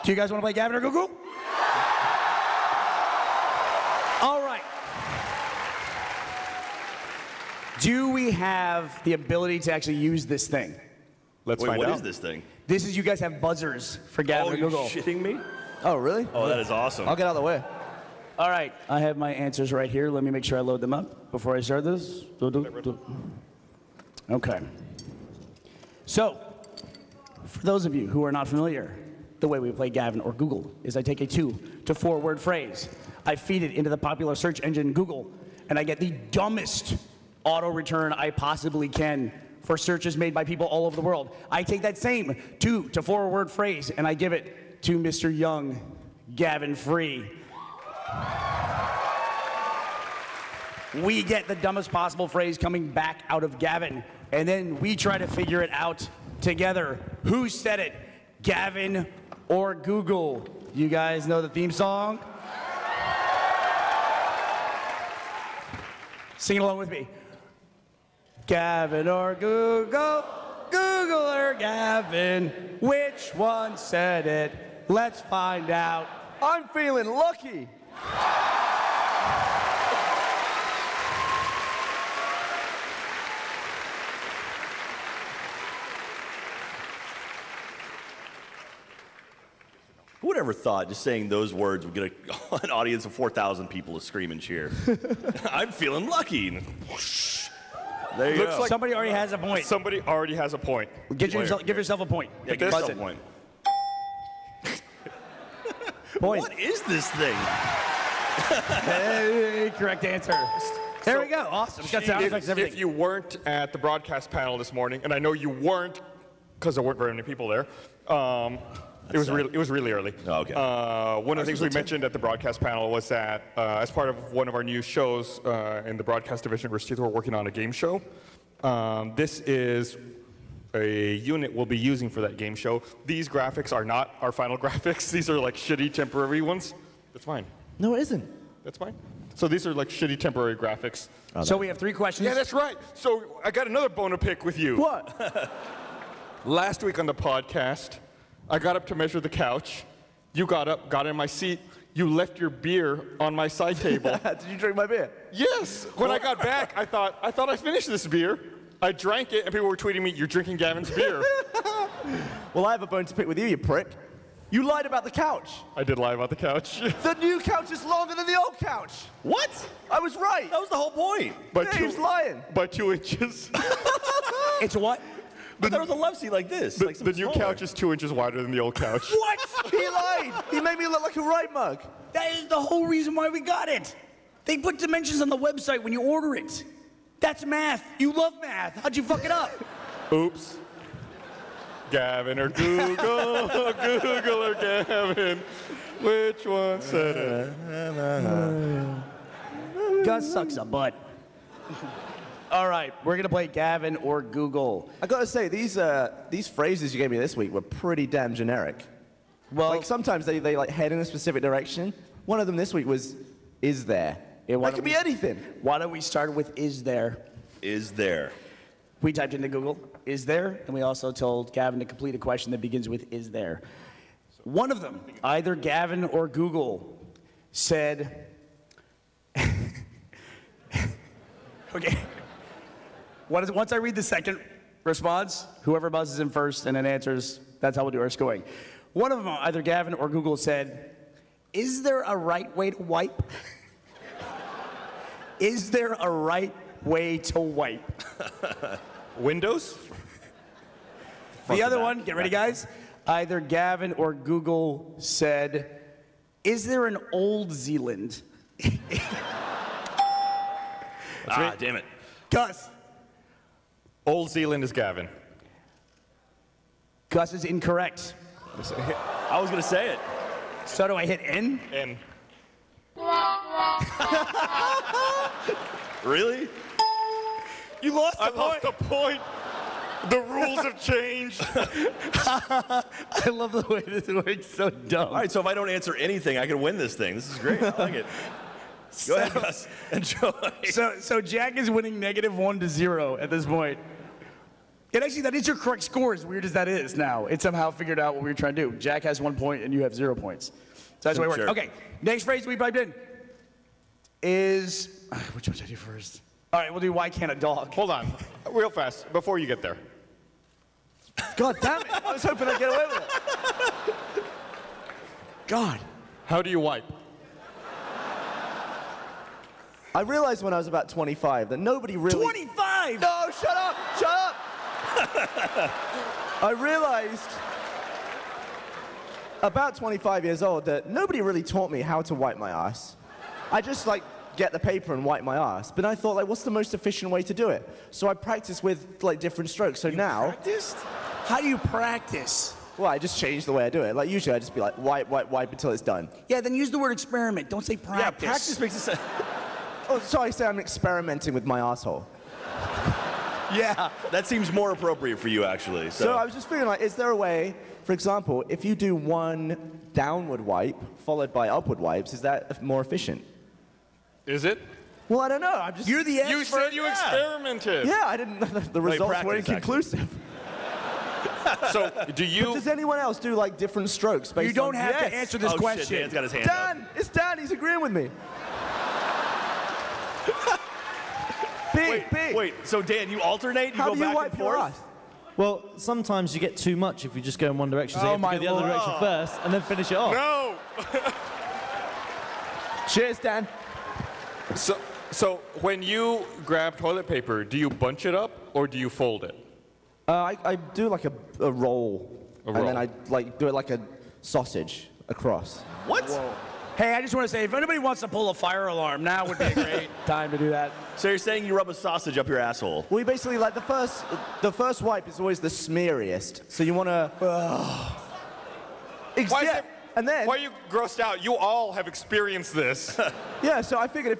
Do you guys want to play Gavin or Google? All right. Do we have the ability to actually use this thing? Let's find out. What is this thing? This is, you guys have buzzers for Gavin or Google. Oh, you're shitting me? Oh, really? Oh, that is awesome. I'll get out of the way. All right, I have my answers right here. Let me make sure I load them up before I start this. Okay. So, for those of you who are not familiar, the way we play Gavin or Google is I take a 2 to 4 word phrase. I feed it into the popular search engine Google, and I get the dumbest auto return I possibly can for searches made by people all over the world. I take that same 2 to 4 word phrase and I give it to Mr. Young, Gavin Free. We get the dumbest possible phrase coming back out of Gavin, and then we try to figure it out together. Who said it? Gavin or Google? You guys know the theme song? Sing it along with me. Gavin or Google? Google or Gavin? Which one said it? Let's find out. I'm feeling lucky. Who would ever thought just saying those words would get an audience of 4,000 people to scream and cheer? I'm feeling lucky. There you go. Like somebody already has a point. Somebody already has a point. Give yourself a point. Yeah, give yourself a point. What is this thing? Hey, correct answer. There we go. Awesome. It's got sound effects and everything. If you weren't at the broadcast panel this morning, and I know you weren't because there weren't very many people there, it was really early. Oh, okay. One of the things we mentioned at the broadcast panel was that as part of one of our new shows in the broadcast division, Rooster Teeth, we're working on a game show. This is a unit we'll be using for that game show. These graphics are not our final graphics. These are like shitty temporary ones. That's fine. No, it isn't. That's fine. So these are like shitty temporary graphics. Oh, so we have 3 questions. Yeah, that's right. So I got another bone to pick with you. What? Last week on the podcast, I got up to measure the couch. You got up, got in my seat. You left your beer on my side table. Did you drink my beer? Yes. When I got back, I thought I finished this beer. I drank it, and people were tweeting me, "You're drinking Gavin's beer." Well, I have a bone to pick with you, you prick. You lied about the couch. I did lie about the couch. The new couch is longer than the old couch. What? I was right. That was the whole point. But Yeah, he was lying. By 2 inches. It's what? But there was a love seat like this. The new couch is 2 inches wider than the old couch. What? He lied. He made me look like a right mug. That is the whole reason why we got it. They put dimensions on the website when you order it. That's math. You love math. How'd you fuck it up? Oops. Gavin or Google, Google or Gavin. Which one said it? Gus sucks a butt. All right, we're gonna play Gavin or Google. I gotta say, these phrases you gave me this week were pretty damn generic. Well, Like sometimes they like head in a specific direction. One of them this week was, "Is there?" Yeah, That could be anything. why don't we start with is there? Is there? We typed into Google, is there? And we also told Gavin to complete a question that begins with is there. One of them, either Gavin or Google, said, okay. Once I read the second response, whoever buzzes in first and then answers, that's how we'll do our scoring. One of them, either Gavin or Google, said, is there a right way to wipe? Is there a right way to wipe? Windows? The other one, get ready guys, either Gavin or Google said, is there an Old Zealand? Damn it. Gus. Old Zealand is Gavin. Gus is incorrect. I was going to say it. So do I hit N? And Really? You lost I lost the point. The rules have changed. I love the way this works, so dumb. All right, so if I don't answer anything, I can win this thing. This is great. I like it. Go ahead, Gus. Enjoy. So Jack is winning -1 to 0 at this point. And actually, that is your correct score, as weird as that is now. It somehow figured out what we were trying to do. Jack has 1 point, and you have 0 points. So that's the way it works. Sure. Okay, next phrase we piped in is... which one should I do first? All right, we'll do why can't a dog? Hold on, real fast, before you get there. God damn it! I was hoping I'd get away with it. God. How do you wipe? I realized when I was about 25 that nobody really... 25! No, shut up! Shut up! I realized about 25 years old that nobody really taught me how to wipe my ass. I just like get the paper and wipe my ass. But I thought, like, what's the most efficient way to do it? So I practiced with like different strokes. So now, Practiced? How do you practice? well, I just changed the way I do it. Like usually I just be like wipe, wipe, wipe until it's done. Yeah, then use the word experiment. Don't say practice. Yeah, practice makes it sound. Oh, so I say I'm experimenting with my asshole. Yeah, that seems more appropriate for you, actually. So I was just figuring, like, is there a way, for example, if you do one downward wipe followed by upward wipes, is that more efficient? Is it? Well, I don't know. I'm just. You're the expert. You said you experimented. Yeah, I didn't. The results practice, weren't actually. inconclusive. So do But you? does anyone else do like different strokes based You don't on... have Yes. to answer this Oh, question. shit, Dan's got his hand up. Dan, it's Dan. He's agreeing with me. Wait, so Dan, you alternate? You How go do you back wipe and your forth? ass? Well, sometimes you get too much if you just go in one direction, so Oh you have my to go the other Lord. direction first and then finish it off. No. Cheers, Dan. So when you grab toilet paper, do you bunch it up or do you fold it? I do like a roll, A and roll. then I like do it like a sausage across. What? Hey, I just want to say, if anybody wants to pull a fire alarm, now would be a great time to do that. So you're saying you rub a sausage up your asshole? We basically like the first wipe is always the smeariest, so you want to. Why is Yeah, it- and then Why are you grossed out? You all have experienced this. yeah, so I figured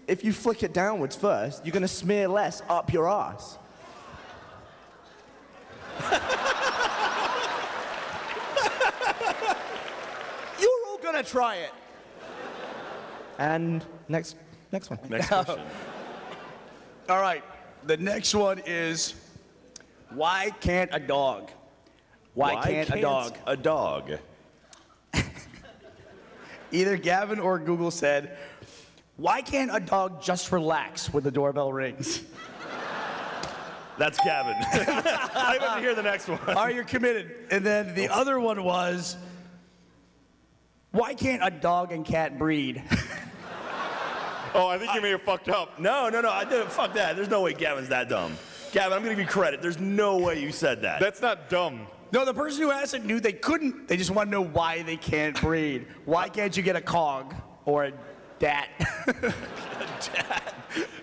if you flick it downwards first, you're gonna smear less up your ass. You're all gonna try it. And next one. Next question. All right, the next one is, why can't a dog? Why can't a dog? A dog. Either Gavin or Google said, why can't a dog just relax when the doorbell rings? That's Gavin. I want to hear the next one. All right, you're committed. And then the other one was, why can't a dog and cat breed? Oh, I think you may have fucked up. No, I didn't. Fuck that. There's no way Gavin's that dumb. Gavin, I'm gonna give you credit. There's no way you said that. That's not dumb. No, the person who asked it knew they couldn't. They just want to know why they can't breed. Why can't you get a cog or a dat?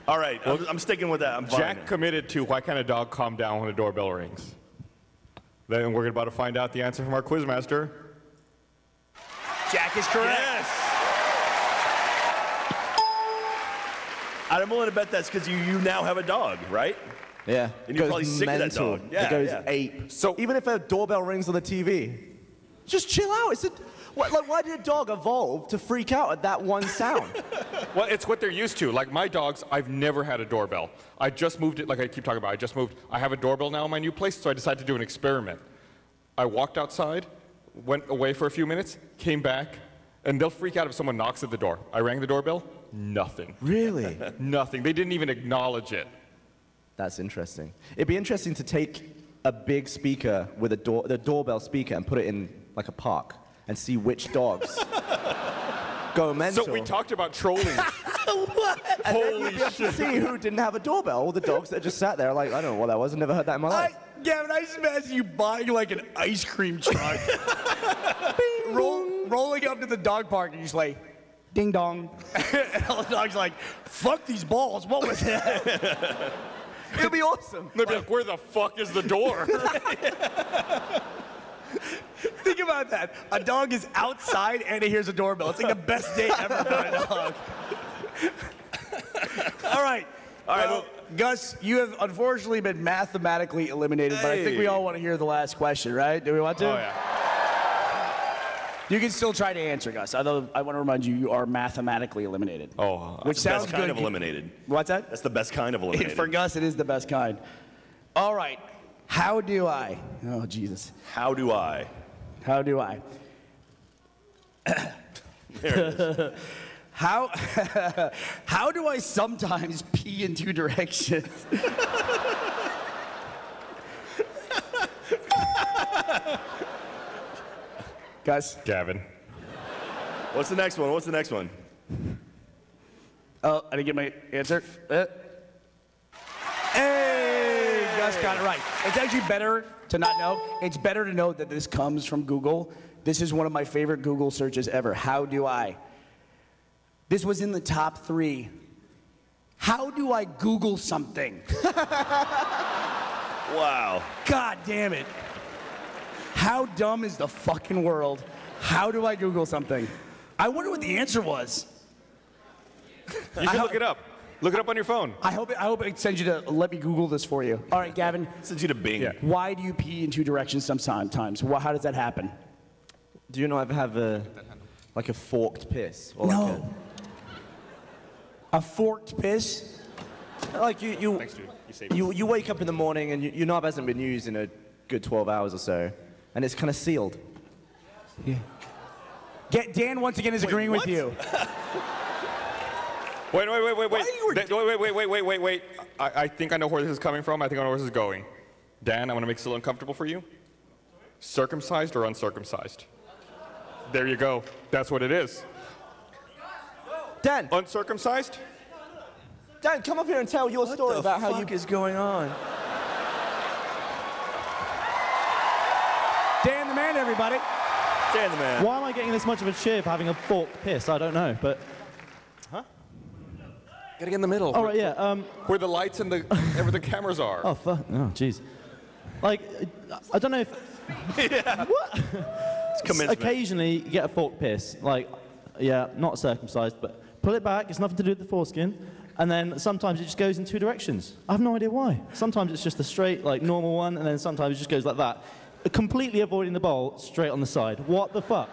All right, I'm sticking with that. I'm fine. Jack committed to why can't a dog calm down when the doorbell rings? Then we're about to find out the answer from our quizmaster. Jack is correct. Yes. I'm willing to bet that's because you now have a dog, right? Yeah. And you're probably sick of that mental. dog. Yeah, it goes yeah. ape. So- even if a doorbell rings on the TV, just chill out. Why did a dog evolve to freak out at that one sound? Well, it's what they're used to. Like my dogs, I've never had a doorbell. I just moved it, like I keep talking about, I just moved. I have a doorbell now in my new place, so I decided to do an experiment. I walked outside, went away for a few minutes, came back, and they'll freak out if someone knocks at the door. I rang the doorbell, nothing. Really? Nothing. They didn't even acknowledge it. That's interesting. It'd be interesting to take a big speaker with the doorbell speaker and put it in like a park and see which dogs go mental. So we talked about trolling. and then you'd be able to see who didn't have a doorbell. All the dogs that just sat there like, I don't know what that was. I've never heard that in my life. Gavin, I just imagine you buying like an ice cream truck, rolling up to the dog park, and you just like, ding dong. And all the dogs are like, fuck these balls. What was that? It'd be awesome. They'd be like, where the fuck is the door? Think about that. A dog is outside and it hears a doorbell. It's like the best day ever for a dog. All right. Well, Gus, you have unfortunately been mathematically eliminated, but I think we all want to hear the last question, right? Do we want to? Oh, yeah. You can still try to answer, Gus. Although I want to remind you, you are mathematically eliminated. Oh, which that's the sounds best kind good. of eliminated. What's that? That's the best kind of eliminated. For Gus, it is the best kind. All right. How do I? Oh, Jesus. How do I? How do I? How do I sometimes pee in two directions? Guys. Gavin. What's the next one? What's the next one? Oh, I didn't get my answer. Hey, Gus got it right. It's actually better to not know. It's better to know that this comes from Google. This is one of my favorite Google searches ever. How do I? This was in the top 3. How do I Google something? Wow. God damn it. How dumb is the fucking world? How do I Google something? I wonder what the answer was. You can look it up. Look it up on your phone. I hope it sends you to let me Google this for you. All right, Gavin. Sends you to Bing. Yeah. Why do you pee in two directions sometimes? How does that happen? Do you not ever have a forked piss? Or No. A forked piss? Like you Thanks, dude. You saved me. you wake up in the morning and your knob hasn't been used in a good 12 hours or so, and it's kind of sealed. Yeah. Dan once again is agreeing with you. Wait. Wait. I think I know where this is coming from. I think I know where this is going. Dan, I'm going to make this a little uncomfortable for you. Circumcised or uncircumcised? There you go. That's what it is. Dan, Uncircumcised? Dan, come up here and tell your story about how you. What is going on? Dan the man, everybody. Dan the man. Why am I getting this much of a cheer for having a forked piss? I don't know, but... Gotta get in the middle. All right, yeah. Where the lights and the cameras are. Oh, fuck. Oh, jeez. Like, I don't know if... Yeah. What? It's commencement. Occasionally, you get a forked piss. Like, yeah, not circumcised, but pull it back. It's nothing to do with the foreskin. And then sometimes it just goes in two directions. I have no idea why. Sometimes it's just a straight, like, normal one, and then sometimes it just goes like that. Completely avoiding the bowl, straight on the side. What the fuck?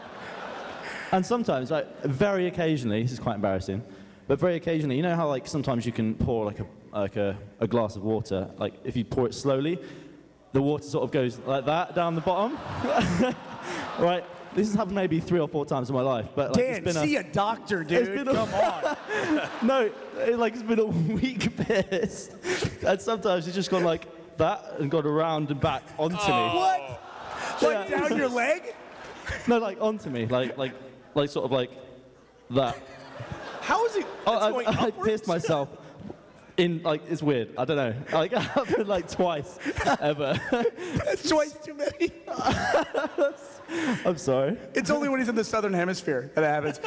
And sometimes, like, very occasionally, this is quite embarrassing, but very occasionally, you know how, like, sometimes you can pour, like a glass of water, like, if you pour it slowly, the water sort of goes like that down the bottom? Right? This has happened maybe 3 or 4 times in my life, but like, Dan, see a doctor, dude. Come on. No, it's been a weak piss, and sometimes it's just gone like that and gone around and back onto me. What? Like down your leg? No, like onto me, like sort of like that. How is it? I pissed myself in, like, it's weird. I don't know. Like, it happened like twice ever. That's twice too many. I'm sorry. It's only when he's in the southern hemisphere that it happens.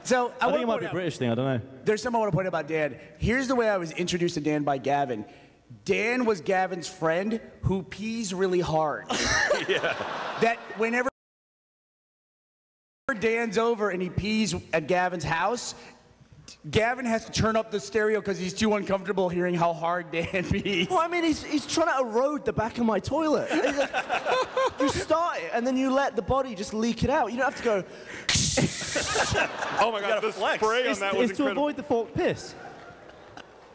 So I think it might be a British thing. I don't know. There's something I want to point out about Dan. Here's the way I was introduced to Dan by Gavin. Dan was Gavin's friend who pees really hard. Yeah. That whenever Dan's over and he pees at Gavin's house, Gavin has to turn up the stereo because he's too uncomfortable hearing how hard Dan pees. Well, I mean, he's trying to erode the back of my toilet. He's like, you start it, and then you let the body just leak it out. You don't have to go. Oh my God, the flex. spray on that was It's to incredible. avoid the forked piss.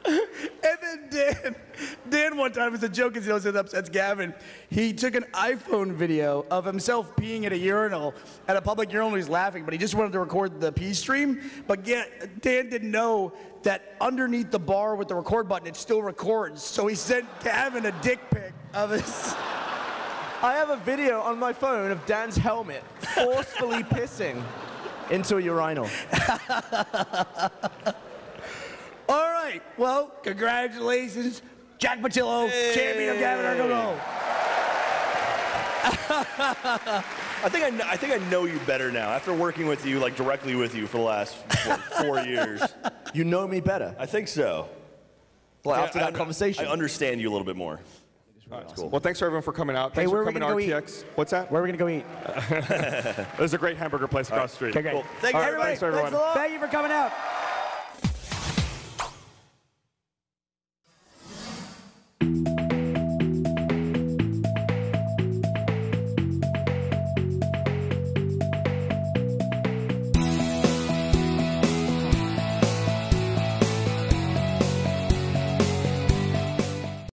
And then Dan one time, as a joke, as he knows it upsets Gavin, he took an iPhone video of himself peeing at a urinal, at a public urinal. He's laughing, but he just wanted to record the pee stream. But Dan didn't know that underneath the bar with the record button, it still records. So he sent Gavin a dick pic of his. I have a video on my phone of Dan's helmet forcefully pissing into a urinal. All right, well, congratulations, Jack Patillo, champion of Gavin or Go. I think I know you better now after working with you, like directly with you for the last 4 years. You know me better. I think so. Well, after that conversation. I understand you a little bit more. That's cool. Well, thanks for everyone for coming out. Thanks where for are we coming gonna to go RTX. What's that? Where are we gonna go eat? There's a great hamburger place across the street. Okay, great. Cool. Thank you, All right, everybody. thanks, everyone. Thank you for coming out.